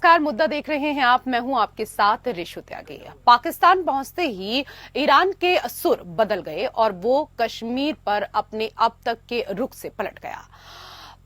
नमस्कार, मुद्दा देख रहे हैं आप। मैं हूं आपके साथ ऋषु त्यागी। पाकिस्तान पहुंचते ही ईरान के सुर बदल गए और वो कश्मीर पर अपने अब तक के रुख से पलट गया।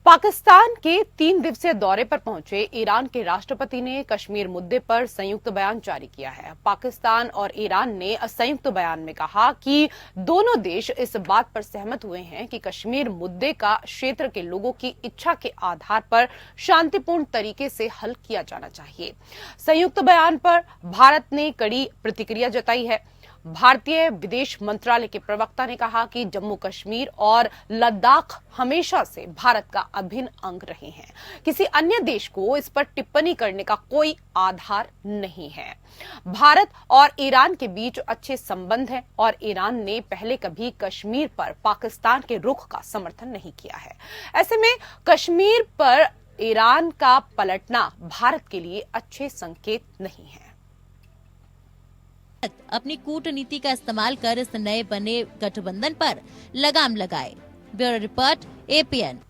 पाकिस्तान के 3 दिवसीय दौरे पर पहुंचे ईरान के राष्ट्रपति ने कश्मीर मुद्दे पर संयुक्त बयान जारी किया है। पाकिस्तान और ईरान ने संयुक्त बयान में कहा कि दोनों देश इस बात पर सहमत हुए हैं कि कश्मीर मुद्दे का क्षेत्र के लोगों की इच्छा के आधार पर शांतिपूर्ण तरीके से हल किया जाना चाहिए। संयुक्त बयान पर भारत ने कड़ी प्रतिक्रिया जताई है। भारतीय विदेश मंत्रालय के प्रवक्ता ने कहा कि जम्मू कश्मीर और लद्दाख हमेशा से भारत का अभिन्न अंग रहे हैं। किसी अन्य देश को इस पर टिप्पणी करने का कोई आधार नहीं है। भारत और ईरान के बीच अच्छे संबंध हैं और ईरान ने पहले कभी कश्मीर पर पाकिस्तान के रुख का समर्थन नहीं किया है। ऐसे में कश्मीर पर ईरान का पलटना भारत के लिए अच्छे संकेत नहीं है। अपनी कूटनीति का इस्तेमाल कर इस नए बने गठबंधन पर लगाम लगाए। Bureau report APN.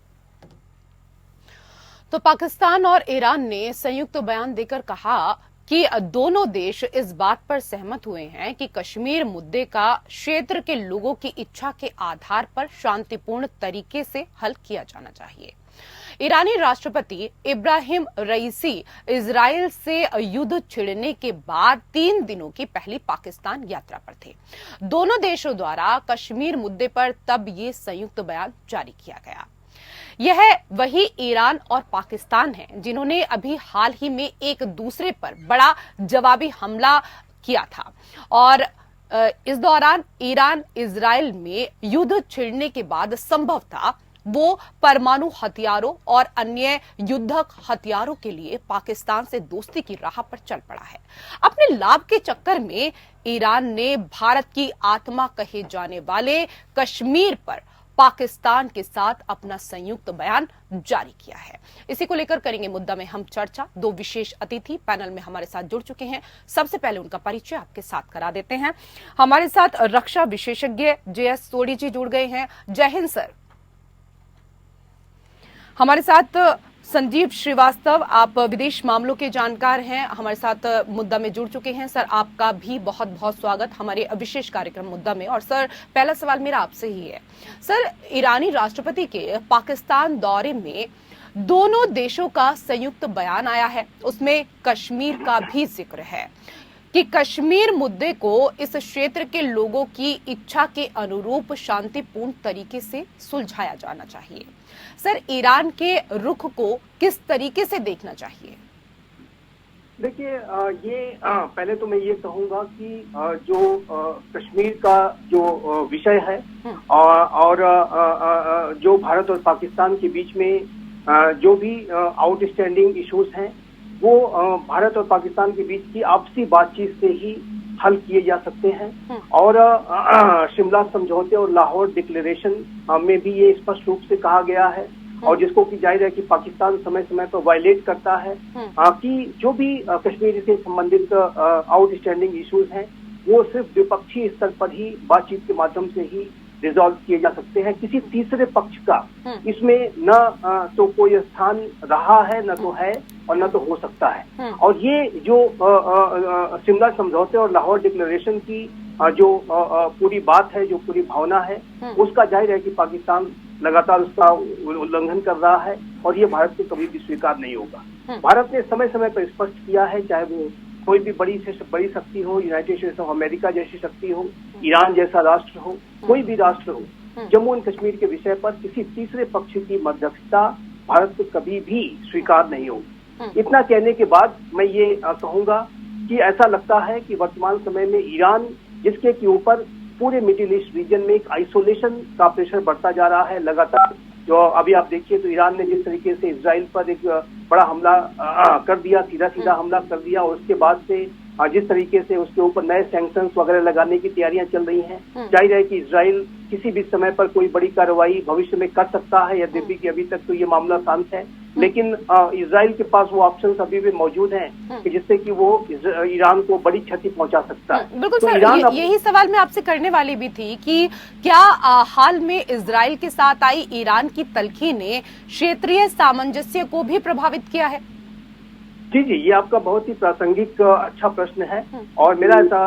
तो पाकिस्तान और ईरान ने संयुक्त बयान देकर कहा कि दोनों देश इस बात पर सहमत हुए हैं कि कश्मीर मुद्दे का क्षेत्र के लोगों की इच्छा के आधार पर शांतिपूर्ण तरीके से हल किया जाना चाहिए। ईरानी राष्ट्रपति इब्राहिम रईसी इजराइल से युद्ध छिड़ने के बाद 3 दिनों की पहली पाकिस्तान यात्रा पर थे। दोनों देशों द्वारा कश्मीर मुद्दे पर तब ये संयुक्त बयान जारी किया गया। यह वही ईरान और पाकिस्तान है जिन्होंने अभी हाल ही में एक दूसरे पर बड़ा जवाबी हमला किया था और इस दौरान ईरान इजराइल में युद्ध छिड़ने के बाद संभवतः वो परमाणु हथियारों और अन्य युद्धक हथियारों के लिए पाकिस्तान से दोस्ती की राह पर चल पड़ा है। अपने लाभ के चक्कर में ईरान ने भारत की आत्मा कहे जाने वाले कश्मीर पर पाकिस्तान के साथ अपना संयुक्त बयान जारी किया है। इसी को लेकर करेंगे मुद्दा में हम चर्चा। 2 विशेष अतिथि पैनल में हमारे साथ जुड़ चुके हैं। सबसे पहले उनका परिचय आपके साथ करा देते हैं। हमारे साथ रक्षा विशेषज्ञ JS सोडी जी जुड़ गए हैं। जय हिंद सर। हमारे साथ संजीव श्रीवास्तव, आप विदेश मामलों के जानकार हैं, हमारे साथ मुद्दा में जुड़ चुके हैं। सर, आपका भी बहुत बहुत स्वागत हमारे विशेष कार्यक्रम मुद्दा में। और सर, पहला सवाल मेरा आपसे ही है। सर, ईरानी राष्ट्रपति के पाकिस्तान दौरे में दोनों देशों का संयुक्त बयान आया है, उसमें कश्मीर का भी जिक्र है कि कश्मीर मुद्दे को इस क्षेत्र के लोगों की इच्छा के अनुरूप शांतिपूर्ण तरीके से सुलझाया जाना चाहिए। सर, ईरान के रुख को किस तरीके से देखना चाहिए? देखिए, ये पहले तो मैं ये कहूंगा कि जो कश्मीर का जो विषय है और जो भारत और पाकिस्तान के बीच में जो भी आउटस्टैंडिंग इश्यूज हैं वो भारत और पाकिस्तान के बीच की आपसी बातचीत से ही हल किए जा सकते हैं। और शिमला समझौते और लाहौर डिक्लेरेशन में भी ये स्पष्ट रूप से कहा गया है और जिसको कि जाहिर है कि पाकिस्तान समय समय पर वायलेट करता है कि जो भी कश्मीर से संबंधित आउटस्टैंडिंग इश्यूज हैं वो सिर्फ द्विपक्षीय स्तर पर ही बातचीत के माध्यम से ही रिजॉल्व किए जा सकते हैं। किसी तीसरे पक्ष का इसमें न तो कोई स्थान रहा है, न तो है और न तो हो सकता है। और ये जो शिमला समझौते और लाहौर डिक्लेरेशन की जो पूरी बात है, जो पूरी भावना है, उसका जाहिर है कि पाकिस्तान लगातार उसका उल्लंघन कर रहा है और ये भारत को कभी भी स्वीकार नहीं होगा। भारत ने समय समय पर स्पष्ट किया है, चाहे वो कोई भी बड़ी से बड़ी शक्ति हो, यूनाइटेड स्टेट्स ऑफ अमेरिका जैसी शक्ति हो, ईरान जैसा राष्ट्र हो, कोई भी राष्ट्र हो, जम्मू एंड कश्मीर के विषय पर किसी तीसरे पक्ष की मध्यस्थता भारत को कभी भी स्वीकार नहीं होगी। इतना कहने के बाद मैं ये कहूंगा कि ऐसा लगता है कि वर्तमान समय में ईरान, जिसके के ऊपर पूरे मिडिल ईस्ट रीजन में एक आइसोलेशन का प्रेशर बढ़ता जा रहा है लगातार। जो अभी आप देखिए तो ईरान ने जिस तरीके से इजराइल पर एक बड़ा हमला कर दिया, सीधा हमला कर दिया, और उसके बाद से जिस तरीके से उसके ऊपर नए सैंक्शंस वगैरह लगाने की तैयारियां चल रही हैं। जाहिर है कि इजराइल किसी भी समय पर कोई बड़ी कार्रवाई भविष्य में कर सकता है, यद्यपि कि अभी तक तो ये मामला शांत है, लेकिन इजराइल के पास वो ऑप्शंस अभी भी मौजूद हैं कि जिससे कि वो ईरान को बड़ी क्षति पहुंचा सकता है। बिल्कुल तो सर, यही सवाल मैं आपसे करने वाली भी थी कि क्या हाल में इजराइल के साथ आई ईरान की तल्खी ने क्षेत्रीय सामंजस्य को भी प्रभावित किया है? जी जी, ये आपका बहुत ही प्रासंगिक अच्छा प्रश्न है। और मेरा ऐसा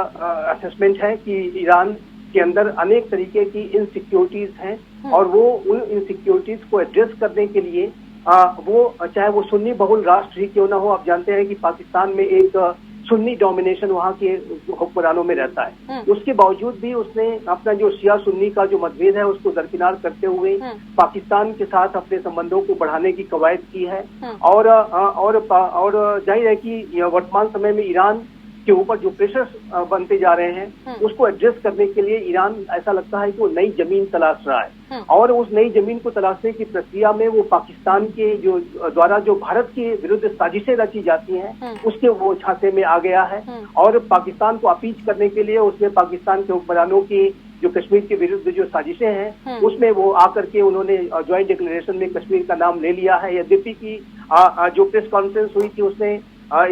असेसमेंट है कि ईरान के अंदर अनेक तरीके की इनसिक्योरिटीज हैं और वो उन इनसिक्योरिटीज को एड्रेस करने के लिए वो चाहे वो सुन्नी बहुल राष्ट्र ही क्यों ना हो, आप जानते हैं कि पाकिस्तान में एक सुन्नी डोमिनेशन वहाँ के हुक्मरानों में रहता है। उसके बावजूद भी उसने अपना जो शिया सुन्नी का जो मतभेद है उसको दरकिनार करते हुए पाकिस्तान के साथ अपने संबंधों को बढ़ाने की कवायद की है। और जाहिर है कि वर्तमान समय में ईरान के ऊपर जो प्रेशर्स बनते जा रहे हैं उसको एड्रेस करने के लिए ईरान ऐसा लगता है कि वो नई जमीन तलाश रहा है। और उस नई जमीन को तलाशने की प्रक्रिया में वो पाकिस्तान के जो द्वारा जो भारत के विरुद्ध साजिशें रची जाती हैं उसके वो झांसे में आ गया है। और पाकिस्तान को अपीच करने के लिए उसने पाकिस्तान के हुक्मरानों की जो कश्मीर के विरुद्ध जो साजिशें हैं उसमें वो आकर के उन्होंने ज्वाइंट डिक्लेरेशन में कश्मीर का नाम ले लिया है। यद्यपि की जो प्रेस कॉन्फ्रेंस हुई थी उसने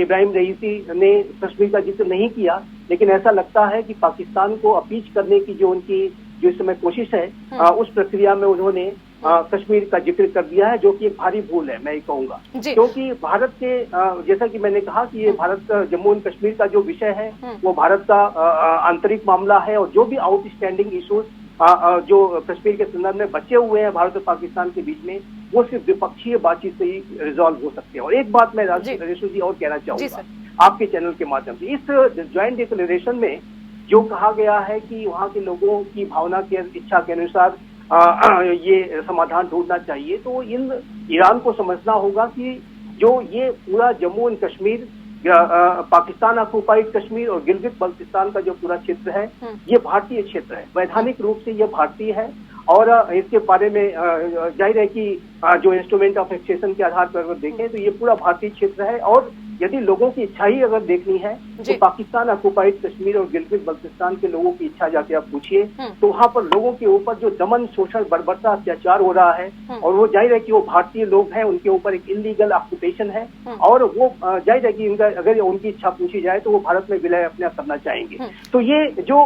इब्राहिम रईसी ने कश्मीर का जिक्र नहीं किया, लेकिन ऐसा लगता है कि पाकिस्तान को अपीच करने की जो उनकी जो इस समय कोशिश है उस प्रक्रिया में उन्होंने कश्मीर का जिक्र कर दिया है, जो कि एक भारी भूल है मैं ये कहूंगा। क्योंकि भारत के जैसा कि मैंने कहा कि ये भारत का जम्मू एंड कश्मीर का जो विषय है वो भारत का आंतरिक मामला है और जो भी आउटस्टैंडिंग इश्यूज जो कश्मीर के संदर्भ में बचे हुए हैं भारत और पाकिस्तान के बीच में वो सिर्फ द्विपक्षीय बातचीत से ही रिजॉल्व हो सकते हैं। और एक बात मैं रेशु जी और कहना चाहूंगा आपके चैनल के माध्यम से, इस ज्वाइंट डिक्लेरेशन में जो कहा गया है कि वहाँ के लोगों की भावना के इच्छा के अनुसार ये समाधान ढूंढना चाहिए, तो इन ईरान को समझना होगा कि जो ये पूरा जम्मू एंड कश्मीर पाकिस्तान ऑक्युपाइड कश्मीर और गिलगित बल्तिस्तान का जो पूरा क्षेत्र है ये भारतीय क्षेत्र है, वैधानिक रूप से ये भारतीय है। और इसके बारे में जाहिर है कि जो इंस्ट्रूमेंट ऑफ एक्सेशन के आधार पर अगर देखें तो ये पूरा भारतीय क्षेत्र है। और यदि लोगों की इच्छा ही अगर देखनी है तो पाकिस्तान ऑक्युपाइड कश्मीर और गिलगित बल्तिस्तान के लोगों की इच्छा जाके आप पूछिए तो वहाँ पर लोगों के ऊपर जो दमन शोषण बर्बरता अत्याचार हो रहा है और वो जाहिर है कि वो भारतीय लोग हैं, उनके ऊपर एक इलीगल ऑक्युपेशन है और वो जाहिर है कि इनका अगर उनकी इच्छा पूछी जाए तो वो भारत में विलय अपना करना चाहेंगे। तो ये जो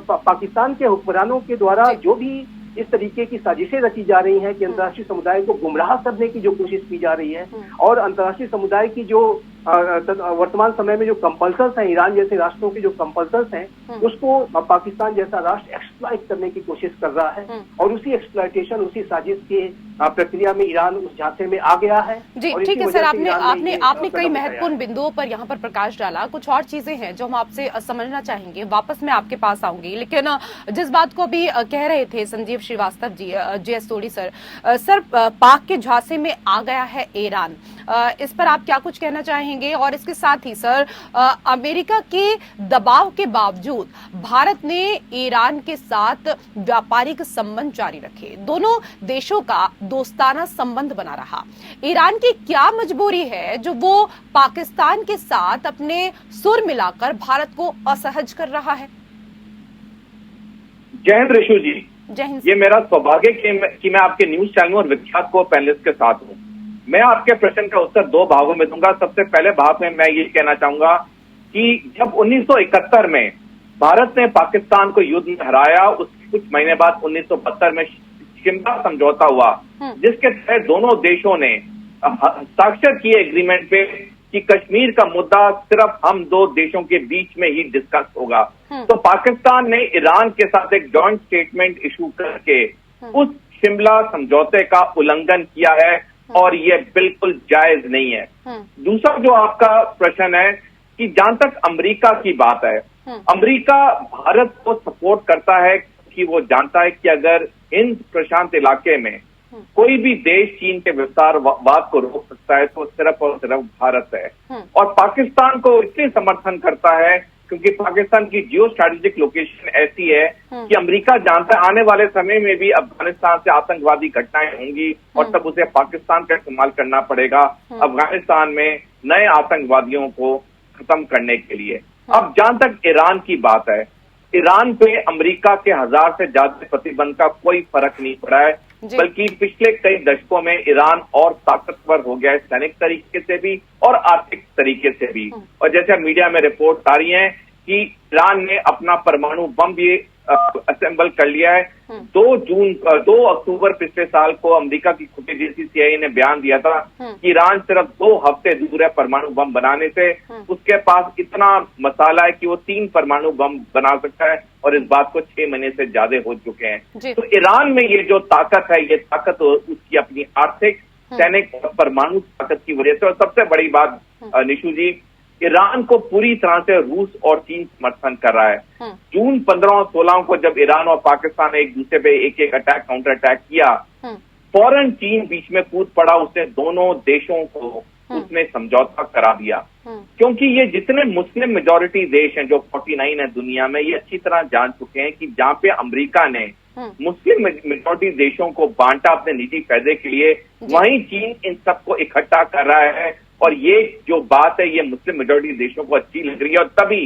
पाकिस्तान के हुक्मरानों के द्वारा जो भी इस तरीके की साजिशें रची जा रही हैं कि अंतर्राष्ट्रीय समुदाय को गुमराह करने की जो कोशिश की जा रही है और अंतर्राष्ट्रीय समुदाय की जो वर्तमान समय में जो कंपल्सन्स हैं, ईरान जैसे राष्ट्रों के जो कंपल्सन्स हैं उसको पाकिस्तान जैसा राष्ट्र एक्सप्लॉइट करने की कोशिश कर रहा है और उसी एक्सप्लॉइटेशन उसी साजिश के प्रक्रिया में ईरान उस झांसे में आ गया है। जी ठीक है सर, आपने कई महत्वपूर्ण बिंदुओं पर यहाँ पर प्रकाश डाला। कुछ और चीजें हैं जो हम आपसे समझना चाहेंगे, वापस मैं आपके पास आऊंगी। लेकिन जिस बात को अभी कह रहे थे संजीव श्रीवास्तव जी, JS सोडी सर, पाक के झांसे में आ गया है ईरान, इस पर आप क्या कुछ कहना चाहेंगे? और इसके साथ ही सर, अमेरिका के दबाव के बावजूद भारत ने ईरान के साथ व्यापारिक संबंध जारी रखे, दोनों देशों का दोस्ताना संबंध बना रहा। ईरान की क्या मजबूरी है जो वो पाकिस्तान के साथ अपने सुर मिलाकर भारत को असहज कर रहा है? जय हिंद ऋषु जी। जय हिंद। ये मेरा सौभाग्य कि मैं आपके न्यूज चैनल और विख्यात को पैनलिस्ट के साथ हूँ। मैं आपके प्रश्न का उत्तर दो भागों में दूंगा। सबसे पहले भाग में मैं ये कहना चाहूंगा कि जब 1971 में भारत ने पाकिस्तान को युद्ध में हराया, उसके कुछ महीने बाद 1972 में शिमला समझौता हुआ, जिसके तहत दोनों देशों ने हस्ताक्षर किए एग्रीमेंट पे कि कश्मीर का मुद्दा सिर्फ हम दो देशों के बीच में ही डिस्कस होगा। तो पाकिस्तान ने ईरान के साथ एक जॉइंट स्टेटमेंट इशू करके उस शिमला समझौते का उल्लंघन किया है और ये बिल्कुल जायज नहीं है। दूसरा जो आपका प्रश्न है कि जहां तक अमेरिका की बात है, अमेरिका भारत को सपोर्ट करता है कि वो जानता है कि अगर हिंद प्रशांत इलाके में कोई भी देश चीन के विस्तारवाद को रोक सकता है तो सिर्फ और सिर्फ भारत है। और पाकिस्तान को इसलिए समर्थन करता है क्योंकि पाकिस्तान की जियो स्ट्रैटेजिक लोकेशन ऐसी है कि अमेरिका जानता है आने वाले समय में भी अफगानिस्तान से आतंकवादी घटनाएं होंगी और तब उसे पाकिस्तान का इस्तेमाल करना पड़ेगा अफगानिस्तान में नए आतंकवादियों को खत्म करने के लिए। अब जहां तक ईरान की बात है, ईरान पे अमेरिका के 1000 से ज्यादा प्रतिबंध का कोई फर्क नहीं पड़ा है, बल्कि पिछले कई दशकों में ईरान और ताकतवर हो गया है, सैनिक तरीके से भी और आर्थिक तरीके से भी। और जैसे मीडिया में रिपोर्ट आ रही है कि ईरान ने अपना परमाणु बम भी असेंबल कर लिया है। 2 अक्टूबर पिछले साल को अमेरिका की खुद एजेंसी CIA ने बयान दिया था कि ईरान सिर्फ 2 हफ्ते दूर है परमाणु बम बनाने से। उसके पास इतना मसाला है कि वो 3 परमाणु बम बना सकता है और इस बात को 6 महीने से ज्यादा हो चुके हैं। तो ईरान में ये जो ताकत है, ये ताकत उसकी अपनी आर्थिक, सैनिक और परमाणु ताकत की वजह से। और सबसे बड़ी बात निशु जी, ईरान को पूरी तरह से रूस और चीन समर्थन कर रहा है। जून 15 और 16 को जब ईरान और पाकिस्तान ने एक दूसरे पे एक अटैक काउंटर अटैक किया, फौरन चीन बीच में कूद पड़ा। उसने दोनों देशों को उसने समझौता करा दिया, क्योंकि ये जितने मुस्लिम मेजॉरिटी देश हैं, जो 49 है दुनिया में, ये अच्छी तरह जान चुके हैं कि जहां पे अमेरिका ने मुस्लिम मेजॉरिटी देशों को बांटा अपने निजी फायदे के लिए, वहीं चीन इन सबको इकट्ठा कर रहा है। और ये जो बात है, ये मुस्लिम मेजॉरिटी देशों को अच्छी लग रही है और तभी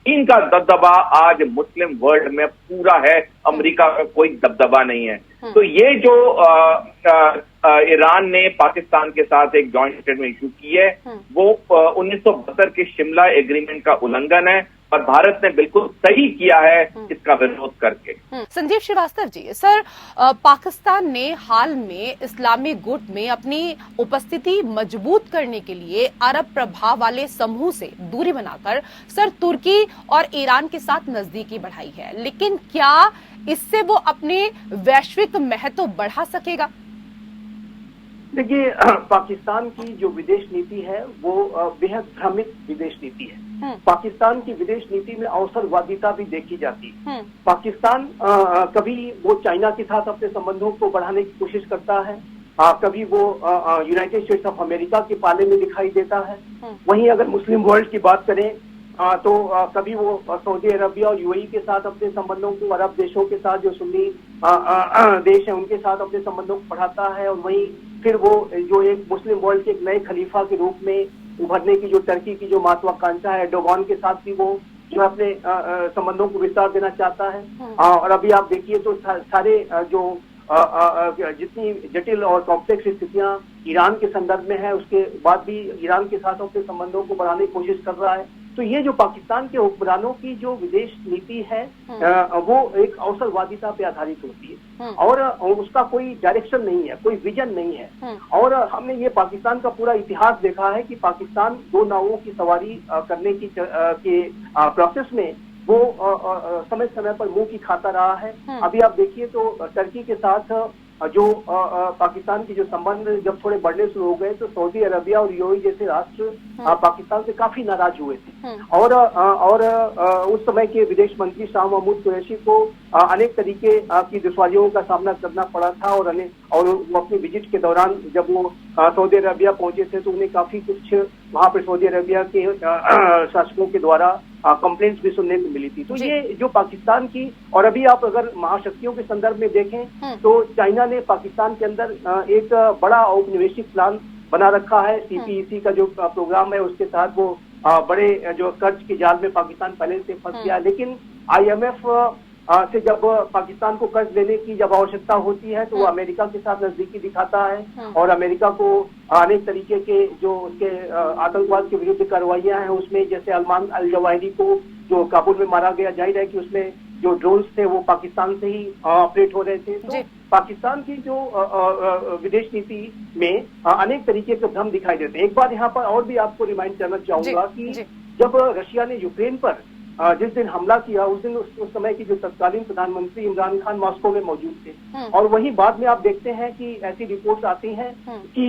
चीन का दबदबा आज मुस्लिम वर्ल्ड में पूरा है, अमेरिका का कोई दबदबा नहीं है। तो ये जो ईरान ने पाकिस्तान के साथ एक जॉइंट स्टेटमेंट इशू की है, वो 1972 के शिमला एग्रीमेंट का उल्लंघन है और भारत ने बिल्कुल सही किया है इसका विरोध करके। संजीव श्रीवास्तव जी, सर, पाकिस्तान ने हाल में इस्लामी गुट में अपनी उपस्थिति मजबूत करने के लिए अरब प्रभाव वाले समूह से दूरी बनाकर सर तुर्की और ईरान के साथ नजदीकी बढ़ाई है, लेकिन क्या इससे वो अपने वैश्विक महत्व बढ़ा सकेगा? देखिए, पाकिस्तान की जो विदेश नीति है वो बेहद भ्रमित विदेश नीति है। पाकिस्तान की विदेश नीति में अवसरवादिता भी देखी जाती है। पाकिस्तान कभी वो चाइना के साथ अपने संबंधों को बढ़ाने की कोशिश करता है, कभी वो यूनाइटेड स्टेट्स ऑफ अमेरिका के पाले में दिखाई देता है। वहीं अगर मुस्लिम वर्ल्ड की बात करें तो कभी वो सऊदी अरबिया और UAE के साथ अपने संबंधों को, अरब देशों के साथ जो सुन्नी देश है उनके साथ अपने संबंधों को बढ़ाता है। और वहीं फिर वो जो एक मुस्लिम वर्ल्ड के एक नए खलीफा के रूप में उभरने की जो टर्की की जो महत्वाकांक्षा है, एर्डोगान के साथ भी वो जो अपने संबंधों को विस्तार देना चाहता है। और अभी आप देखिए तो सारे जो जितनी जटिल और कॉम्प्लेक्स स्थितियां ईरान के संदर्भ में है, उसके बाद भी ईरान के साथ अपने संबंधों को बढ़ाने की कोशिश कर रहा है। तो ये जो पाकिस्तान के हुक्मरानों की जो विदेश नीति है वो एक अवसरवादिता पे आधारित होती है और उसका कोई डायरेक्शन नहीं है, कोई विजन नहीं है। और हमने ये पाकिस्तान का पूरा इतिहास देखा है कि पाकिस्तान 2 नावों की सवारी करने की के प्रोसेस में वो समय समय पर मुंह की खाता रहा है। अभी आप देखिए तो टर्की के साथ जो पाकिस्तान के जो संबंध जब थोड़े बढ़ने शुरू हो गए तो सऊदी अरबिया और UAE जैसे राष्ट्र पाकिस्तान से काफी नाराज हुए थे। और उस समय के विदेश मंत्री शाह महमूद कुरैशी को अनेक तरीके की दुश्वारियों का सामना करना पड़ा था। और वो अपनी विजिट के दौरान जब वो सऊदी अरबिया पहुंचे थे तो उन्हें काफी कुछ वहां पर सऊदी अरबिया के शासकों के द्वारा कंप्लेंट्स भी सुनने को मिली थी। तो ये जो पाकिस्तान की, और अभी आप अगर महाशक्तियों के संदर्भ में देखें तो चाइना ने पाकिस्तान के अंदर एक बड़ा औपनिवेशिक प्लान बना रखा है। CPEC का जो प्रोग्राम है उसके तहत वो बड़े जो कर्ज के जाल में पाकिस्तान पहले से फंस गया। लेकिन IMF से जब पाकिस्तान को कर्ज लेने की जब आवश्यकता होती है तो वो अमेरिका के साथ नजदीकी दिखाता है और अमेरिका को अनेक तरीके के जो उसके आतंकवाद के विरुद्ध कार्रवाइयां हैं उसमें, जैसे अल्मान अल जवाहिरी को जो काबुल में मारा गया, जाहिर है कि उसमें जो ड्रोन्स थे वो पाकिस्तान से ही ऑपरेट हो रहे थे। तो पाकिस्तान की जो विदेश नीति में अनेक तरीके के भ्रम दिखाई देते हैं। एक बार यहाँ पर और भी आपको रिमाइंड करना चाहूंगा कि जब रशिया ने यूक्रेन पर जिस दिन हमला किया उस दिन उस समय की जो तत्कालीन प्रधानमंत्री इमरान खान मॉस्को में मौजूद थे। और वहीं बाद में आप देखते हैं कि ऐसी रिपोर्ट्स आती हैं कि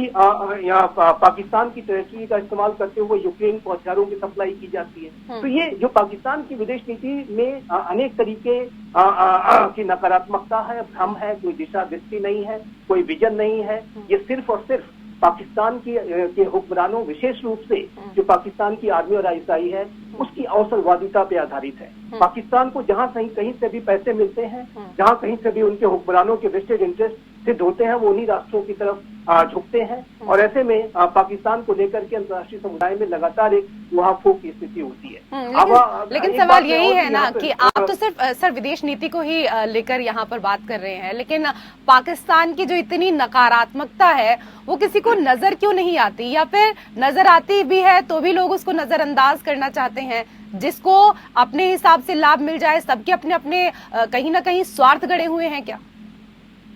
यहाँ पाकिस्तान की टेरिटरी का इस्तेमाल करते हुए यूक्रेन को हथियारों की सप्लाई की जाती है। तो ये जो पाकिस्तान की विदेश नीति में अनेक तरीके की नकारात्मकता है, भ्रम है, कोई दिशा दृष्टि नहीं है, कोई विजन नहीं है। ये सिर्फ और सिर्फ पाकिस्तान के हुक्मरानों, विशेष रूप से जो पाकिस्तान की आर्मी और ISI है, उसकी अवसरवादिता पे आधारित है। पाकिस्तान को जहां कहीं से भी पैसे मिलते हैं, जहां कहीं से भी उनके हुक्मरानों के वेस्टेड इंटरेस्ट सिद्ध होते हैं, वो उन्हीं राष्ट्रों की तरफ झुकते हैं। और ऐसे में पाकिस्तान को लेकर के अंतर्राष्ट्रीय समुदाय में लगातार एक उहापोह की स्थिति होती है। लेकिन सवाल यही है ना कि आप तो सिर्फ सर विदेश नीति को ही लेकर यहाँ पर बात कर रहे हैं, लेकिन पाकिस्तान की जो इतनी नकारात्मकता है वो किसी को नजर क्यों नहीं आती, या फिर नजर आती भी है तो भी लोग उसको नजरअंदाज करना चाहते हैं? जिसको अपने हिसाब से लाभ मिल जाए, सबके अपने अपने कहीं ना कहीं स्वार्थ गड़े हुए हैं क्या?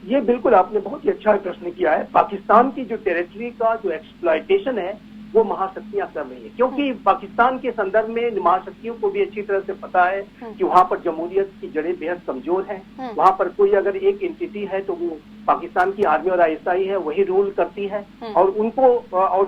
ये बिल्कुल आपने बहुत ही अच्छा प्रश्न किया है। पाकिस्तान की जो टेरिटरी का जो एक्सप्लॉयटेशन है वो महाशक्तियां कर रही है, क्योंकि पाकिस्तान के संदर्भ में महाशक्तियों को भी अच्छी तरह से पता है कि वहां पर जमहूरियत की जड़ें बेहद कमजोर हैं। वहां पर कोई अगर एक एंटिटी है तो वो पाकिस्तान की आर्मी और आईएसआई है, वही रूल करती है और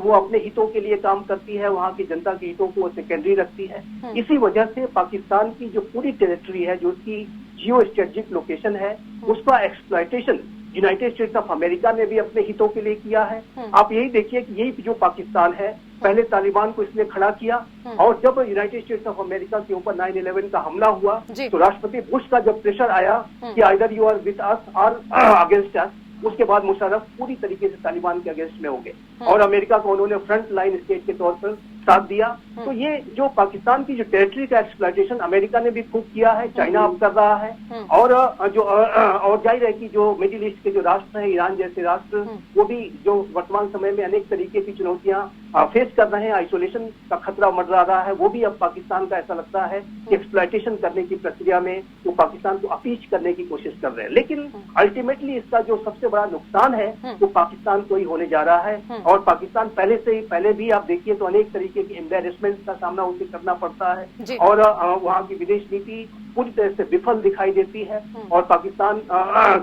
वो अपने हितों के लिए काम करती है, वहां की जनता के हितों को वो सेकेंडरी रखती है। इसी वजह से पाकिस्तान की जो पूरी टेरिटरी है, जो उसकी जियो स्ट्रेटेजिक लोकेशन है, उसका exploitation United states of America ने भी अपने हितों के लिए किया है। आप यही देखिए कि यही जो पाकिस्तान है, पहले तालिबान को इसने खड़ा किया और जब यूनाइटेड स्टेट्स ऑफ अमेरिका के ऊपर 9/11 का हमला हुआ तो राष्ट्रपति बुश का जब प्रेशर आया कि either you are with us और अगेंस्ट अस, उसके बाद मुशर्रफ पूरी तरीके से तालिबान के अगेंस्ट में हो गए और अमेरिका को उन्होंने फ्रंट लाइन स्टेट के तौर पर साथ दिया। तो ये जो पाकिस्तान की जो टेरिटरी का एक्सप्लॉयटेशन अमेरिका ने भी खूब किया है, चाइना अब कर रहा है और जाहिर है कि जो मिडिल ईस्ट के जो राष्ट्र हैं, ईरान जैसे राष्ट्र, वो भी जो वर्तमान समय में अनेक तरीके की चुनौतियां फेस कर रहे हैं, आइसोलेशन का खतरा मंडरा रहा है, वो भी अब पाकिस्तान का ऐसा लगता है कि एक्सप्लॉयटेशन करने की प्रक्रिया में वो पाकिस्तान को अपीच करने की कोशिश कर रहे हैं। लेकिन अल्टीमेटली इसका जो सबसे बड़ा नुकसान है वो पाकिस्तान को ही होने जा रहा है और पाकिस्तान पहले भी आप देखिए तो अनेक तरीके की एम्बेरसमेंट का सामना उसे करना पड़ता है और वहाँ की विदेश नीति पूरी तरह से विफल दिखाई देती है और पाकिस्तान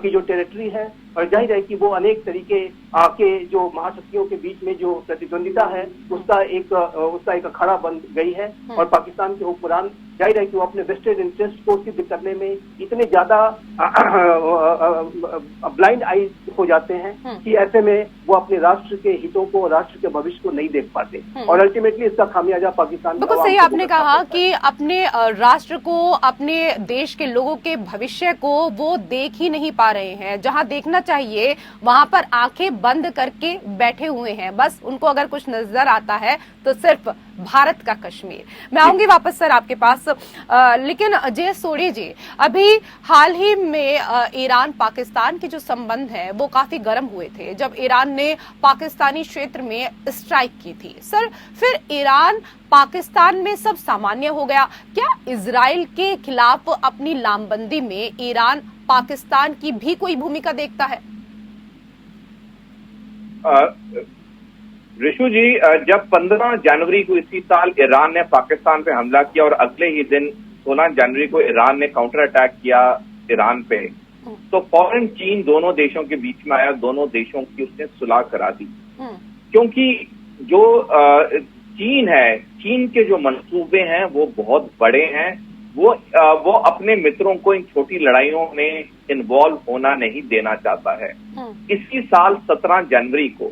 की जो टेरिटरी है और जाहिर है कि वो अनेक तरीके के जो महाशक्तियों के बीच में जो प्रतिद्वंदिता है उसका एक अखाड़ा बन गई है और पाकिस्तान के हुक्मरान जाहिर है कि वो अपने वेस्टेड इंटरेस्ट को सिद्ध करने में इतने ज्यादा ब्लाइंड आई हो जाते हैं कि ऐसे में वो अपने राष्ट्र के हितों को, राष्ट्र के भविष्य को नहीं देख पाते और अल्टीमेटली इसका खामियाजा पाकिस्तान बिल्कुल सही आपने कहा कि अपने राष्ट्र को, अपने देश के लोगों के भविष्य को वो देख ही नहीं पा रहे हैं। जहां देखना चाहिए वहां पर आंखें बंद करके बैठे हुए हैं। बस उनको अगर कुछ नजर आता है तो सिर्फ भारत का कश्मीर। मैं आऊंगी वापस सर आपके पास, लेकिन जय सोढ़ी जी, अभी हाल ही में ईरान पाकिस्तान के जो संबंध है वो काफी गर्म हुए थे जब ईरान ने पाकिस्तानी क्षेत्र में स्ट्राइक की थी। सर, फिर ईरान पाकिस्तान में सब सामान्य हो गया क्या? इजराइल के खिलाफ अपनी लामबंदी में ईरान पाकिस्तान की भी कोई भूमिका देखता है? ऋषु जी, जब 15 जनवरी को इसी साल ईरान ने पाकिस्तान पे हमला किया और अगले ही दिन 16 जनवरी को ईरान ने काउंटर अटैक किया ईरान पे, तो फौरन चीन दोनों देशों के बीच में आया, दोनों देशों की उसने सुलह करा दी। क्योंकि जो चीन है, चीन के जो मंसूबे हैं वो बहुत बड़े हैं। वो अपने मित्रों को इन छोटी लड़ाइयों में इन्वॉल्व होना नहीं देना चाहता है। इसी साल 17 जनवरी को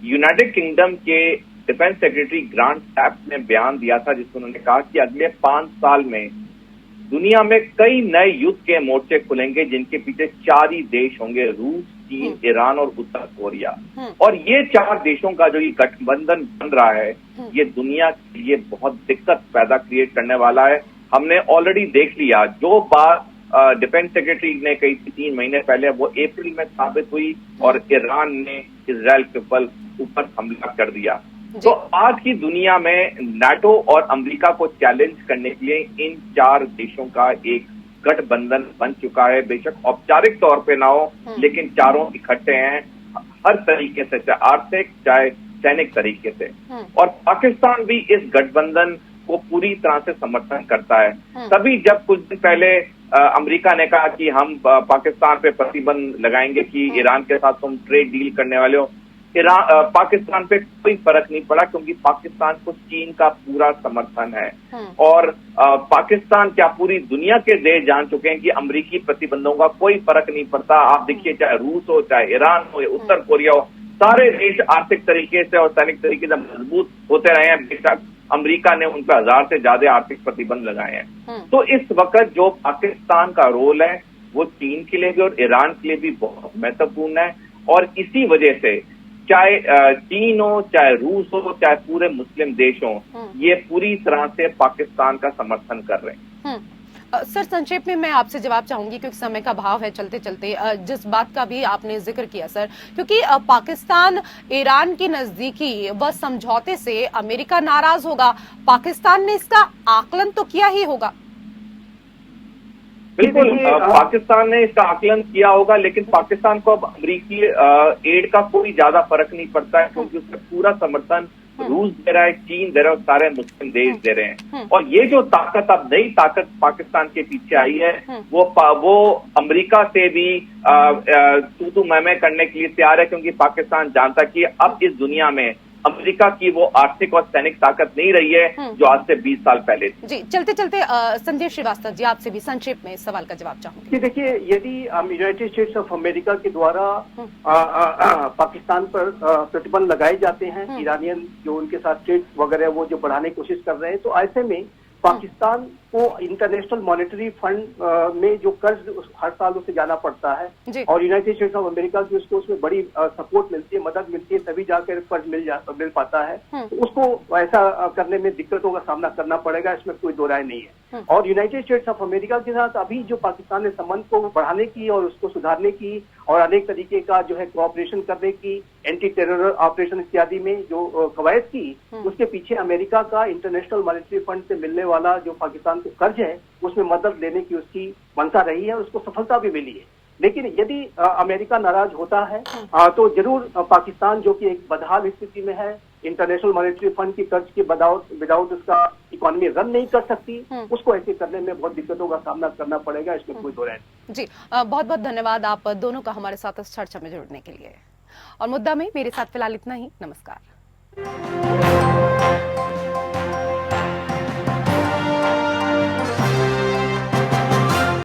यूनाइटेड किंगडम के डिफेंस सेक्रेटरी ग्रांट शैप्स ने बयान दिया था जिसमें उन्होंने कहा कि अगले 5 साल में दुनिया में कई नए युद्ध के मोर्चे खुलेंगे जिनके पीछे 4 ही देश होंगे, रूस, चीन, ईरान और उत्तर कोरिया। और ये 4 देशों का जो ये गठबंधन बन रहा है ये दुनिया के लिए बहुत दिक्कत पैदा क्रिएट करने वाला है। हमने ऑलरेडी देख लिया, जो बात डिफेंस सेक्रेटरी ने कही थी 3 महीने पहले, वो अप्रैल में साबित हुई और ईरान ने इजराइल के ऊपर हमला कर दिया। तो आज की दुनिया में नाटो और अमेरिका को चैलेंज करने के लिए इन 4 देशों का एक गठबंधन बन चुका है। बेशक औपचारिक तौर पे ना हो, लेकिन चारों इकट्ठे हैं हर तरीके से, चाहे आर्थिक चाहे सैनिक तरीके से। और पाकिस्तान भी इस गठबंधन को पूरी तरह से समर्थन करता है। तभी जब कुछ दिन पहले अमेरिका ने कहा कि हम पाकिस्तान पे प्रतिबंध लगाएंगे कि ईरान के साथ तुम ट्रेड डील करने वाले हो, पाकिस्तान पे कोई फर्क नहीं पड़ा क्योंकि पाकिस्तान को चीन का पूरा समर्थन है। और पाकिस्तान क्या पूरी दुनिया के देश जान चुके हैं कि अमेरिकी प्रतिबंधों का कोई फर्क नहीं पड़ता। आप देखिए, चाहे रूस हो, चाहे ईरान हो या उत्तर कोरिया हो, सारे देश आर्थिक तरीके से और सैनिक तरीके से मजबूत होते रहे हैं। बेशक अमेरिका ने उन पर 1000 से ज्यादा आर्थिक प्रतिबंध लगाए हैं। तो इस वक्त जो पाकिस्तान का रोल है वो चीन के लिए भी और ईरान के लिए भी बहुत महत्वपूर्ण है। और इसी वजह से चाहे चीन हो, चाहे रूस हो, चाहे पूरे मुस्लिम देश हो, ये पूरी तरह से पाकिस्तान का समर्थन कर रहे हैं। सर संक्षेप में मैं आपसे जवाब चाहूंगी क्योंकि समय का अभाव है, चलते चलते जिस बात का भी आपने जिक्र किया सर, क्योंकि पाकिस्तान ईरान की नजदीकी व समझौते से अमेरिका नाराज होगा, पाकिस्तान ने इसका आकलन तो किया ही होगा। बिल्कुल, पाकिस्तान ने इसका आकलन किया होगा, लेकिन पाकिस्तान को अब अमेरिकी एड का कोई ज्यादा फर्क नहीं पड़ता है, क्योंकि उसका पूरा समर्थन रूस दे रहा है, चीन दे रहा है और सारे मुस्लिम देश दे रहे हैं। और ये जो ताकत, अब नई ताकत पाकिस्तान के पीछे आई है, वो अमेरिका से भी तू मैं करने के लिए तैयार है, क्योंकि पाकिस्तान जानता है कि अब इस दुनिया में अमेरिका की वो आर्थिक और सैनिक ताकत नहीं रही है जो आज से 20 साल पहले थी। जी, चलते चलते संजय श्रीवास्तव जी, आपसे भी संक्षेप में इस सवाल का जवाब चाहूंगी। देखिए, यदि यूनाइटेड स्टेट्स ऑफ अमेरिका के द्वारा पाकिस्तान पर प्रतिबंध लगाए जाते हैं, ईरानियन जो उनके साथ ट्रेड वगैरह वो जो बढ़ाने की कोशिश कर रहे हैं, तो ऐसे में पाकिस्तान को इंटरनेशनल मॉनेटरी फंड में जो कर्ज हर साल उसे जाना पड़ता है और यूनाइटेड स्टेट्स ऑफ अमेरिका की उसको उसमें बड़ी सपोर्ट मिलती है, मदद मिलती है, तभी जाकर कर्ज मिल पाता है। तो उसको ऐसा करने में दिक्कतों का सामना करना पड़ेगा, इसमें कोई दो राय नहीं है। और यूनाइटेड स्टेट्स ऑफ अमेरिका के साथ अभी जो पाकिस्तान ने संबंध को बढ़ाने की और उसको सुधारने की और अनेक तरीके का जो है कोऑपरेशन करने की, एंटी टेरर ऑपरेशन इत्यादि में जो कवायद की, उसके पीछे अमेरिका का इंटरनेशनल मॉनेटरी फंड से मिलने वाला जो पाकिस्तान को कर्ज है उसमें मदद लेने की उसकी मंशा रही है, उसको सफलता भी मिली है। लेकिन यदि अमेरिका नाराज होता है तो जरूर पाकिस्तान जो कि एक बदहाल स्थिति में है, इंटरनेशनल मॉनेटरी फंड की कर्ज के विदाउट उसका इकोनॉमी रन नहीं कर सकती, उसको ऐसे करने में बहुत दिक्कतों का सामना करना पड़ेगा, इसमें कोई दो राय नहीं। जी, बहुत बहुत धन्यवाद आप दोनों का हमारे साथ इस चर्चा में जुड़ने के लिए। और मुद्दा में मेरे साथ फिलहाल इतना ही। नमस्कार।